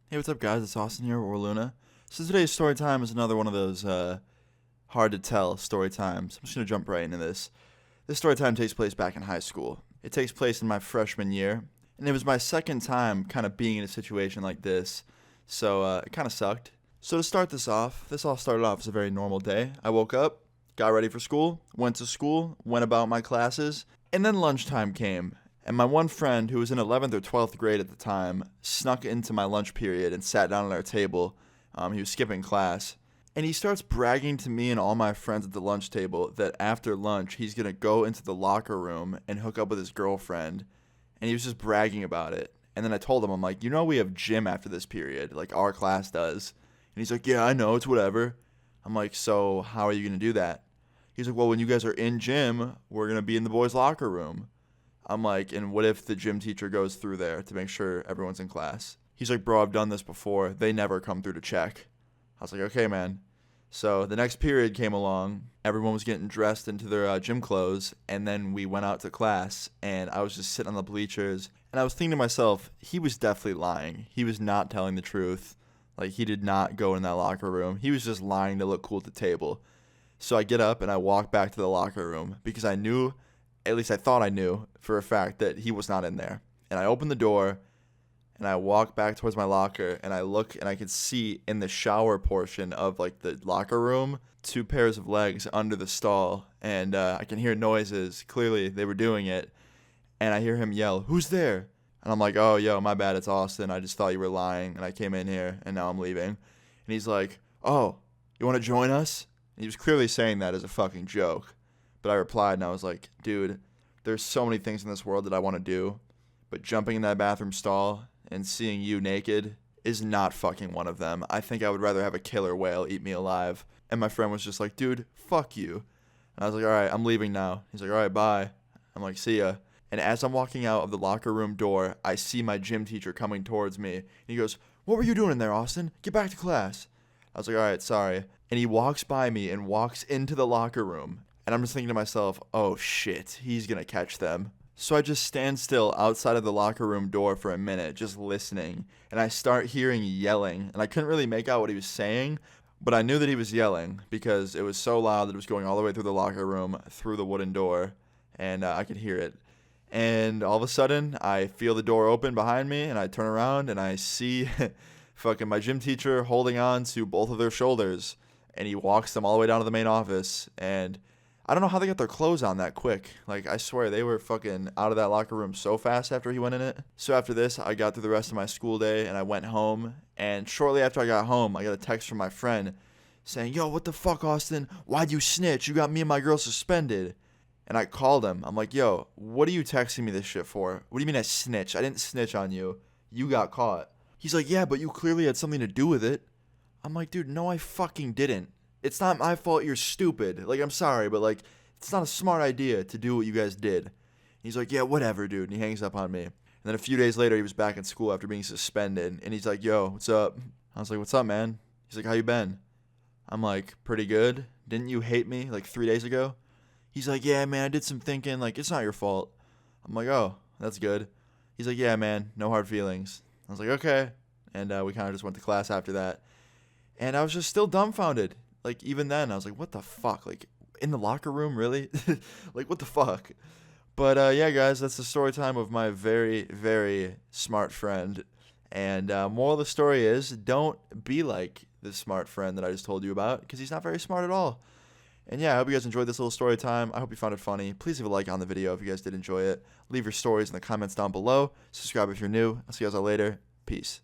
Hey, what's up, guys? It's Austin here, or Luna. So today's story time is another one of those hard to tell story times. I'm just gonna jump right into this. This story time takes place back in high school. It takes place in my freshman year, and it was my second time kind of being in a situation like this. So it kind of sucked. So to start this off, this all started off as a very normal day. I woke up, got ready for school, went to school, went about my classes, and then lunchtime came. And my one friend, who was in 11th or 12th grade at the time, snuck into my lunch period and sat down at our table. He was skipping class. And he starts bragging to me and all my friends at the lunch table that after lunch, he's going to go into the locker room and hook up with his girlfriend. And he was just bragging about it. And then I told him, I'm like, you know, we have gym after this period, like our class does. And he's like, yeah, I know, it's whatever. I'm like, so how are you going to do that? He's like, well, when you guys are in gym, we're going to be in the boys' locker room. I'm like, and what if the gym teacher goes through there to make sure everyone's in class? He's like, bro, I've done this before. They never come through to check. I was like, okay, man. So the next period came along. Everyone was getting dressed into their gym clothes, and then we went out to class, and I was just sitting on the bleachers, and I was thinking to myself, he was definitely lying. He was not telling the truth. Like, he did not go in that locker room. He was just lying to look cool at the table. So I get up, and I walk back to the locker room, because I knew, at least I thought I knew for a fact, that he was not in there. And I open the door, and I walk back towards my locker, and I look, and I can see in the shower portion of like the locker room, two pairs of legs under the stall, and I can hear noises. Clearly, they were doing it, and I hear him yell, "Who's there?" And I'm like, "Oh, yo, my bad, it's Austin. I just thought you were lying, and I came in here, and now I'm leaving." And he's like, "Oh, you want to join us?" And he was clearly saying that as a fucking joke. But I replied, and I was like, dude, there's so many things in this world that I want to do, but jumping in that bathroom stall and seeing you naked is not fucking one of them. I think I would rather have a killer whale eat me alive. And my friend was just like, dude, fuck you. And I was like, all right, I'm leaving now. He's like, all right, bye. I'm like, see ya. And as I'm walking out of the locker room door, I see my gym teacher coming towards me. And he goes, what were you doing in there, Austin? Get back to class. I was like, all right, sorry. And he walks by me and walks into the locker room. And I'm just thinking to myself, oh shit, he's going to catch them. So I just stand still outside of the locker room door for a minute, just listening. And I start hearing yelling. And I couldn't really make out what he was saying, but I knew that he was yelling because it was so loud that it was going all the way through the locker room, through the wooden door. And I could hear it. And all of a sudden, I feel the door open behind me, and I turn around, and I see fucking my gym teacher holding on to both of their shoulders. And he walks them all the way down to the main office. And I don't know how they got their clothes on that quick. Like, I swear, they were fucking out of that locker room so fast after he went in it. So after this, I got through the rest of my school day, and I went home. And shortly after I got home, I got a text from my friend saying, yo, what the fuck, Austin? Why'd you snitch? You got me and my girl suspended. And I called him. I'm like, yo, what are you texting me this shit for? What do you mean I snitched? I didn't snitch on you. You got caught. He's like, yeah, but you clearly had something to do with it. I'm like, dude, no, I fucking didn't. It's not my fault you're stupid. Like, I'm sorry, but, like, it's not a smart idea to do what you guys did. He's like, yeah, whatever, dude. And he hangs up on me. And then a few days later, he was back in school after being suspended. And he's like, yo, what's up? I was like, what's up, man? He's like, how you been? I'm like, pretty good. Didn't you hate me, like, 3 days ago? He's like, yeah, man, I did some thinking. Like, it's not your fault. I'm like, oh, that's good. He's like, yeah, man, no hard feelings. I was like, okay. And we kind of just went to class after that. And I was just still dumbfounded. Like, even then, I was like, what the fuck? Like, in the locker room, really? Like, what the fuck? But, yeah, guys, that's the story time of my very, very smart friend. And moral of the story is, don't be like this smart friend that I just told you about, because he's not very smart at all. And yeah, I hope you guys enjoyed this little story time. I hope you found it funny. Please leave a like on the video if you guys did enjoy it. Leave your stories in the comments down below. Subscribe if you're new. I'll see you guys all later. Peace.